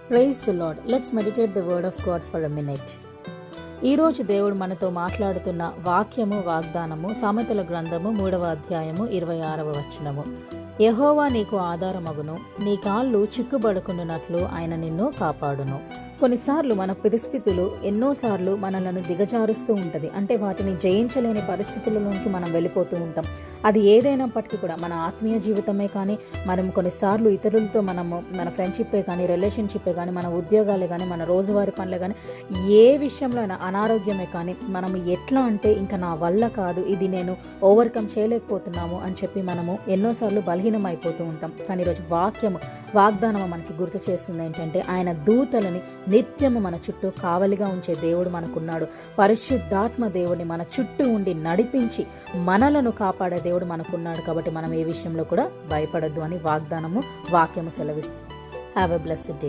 Praise the Lord. Let's meditate the word of God for a minute. ఈరోజు దేవుడు మనతో మాట్లాడుతున్న వాక్యము, వాగ్దానము సామెతల గ్రంథము 3వ అధ్యాయము 26వ వచనము. యెహోవా నీకు ఆధారమగును, నీ కాళ్ళు చిక్కుబడుకున్నట్లు ఆయన నిన్ను కాపాడును. కొన్నిసార్లు మన పరిస్థితులు ఎన్నోసార్లు మనలను దిగజారుస్తూ ఉంటుంది. అంటే వాటిని జయించలేని పరిస్థితులలోకి మనం వెళ్ళిపోతూ ఉంటాం. అది ఏదైనప్పటికీ కూడా మన ఆత్మీయ జీవితమే కానీ, మనం కొన్నిసార్లు ఇతరులతో మన ఫ్రెండ్షిప్పే కానీ, రిలేషన్షిప్పే కానీ, మన ఉద్యోగాలే కానీ, మన రోజువారీ పనులే కానీ, ఏ విషయంలో అయినా అనారోగ్యమే కానీ, మనం ఎట్లా అంటే ఇంకా నా వల్ల కాదు, ఇది నేను ఓవర్కమ్ చేయలేకపోతున్నాము అని చెప్పి మనము ఎన్నోసార్లు బలహీనమైపోతూ ఉంటాం. కానీ ఈరోజు వాగ్దానము మనకి గుర్తు చేస్తుంది ఏంటంటే, ఆయన దూతలని నిత్యము మన చుట్టూ కావలిగా ఉంచే దేవుడు మనకున్నాడు. పరిశుద్ధాత్మ దేవుడిని మన చుట్టూ ఉండి నడిపించి మనలను కాపాడే దేవుడు మనకున్నాడు. కాబట్టి మనం ఏ విషయంలో కూడా భయపడొద్దు అని వాక్యము సెలవిస్తుంది. Have a blessed day.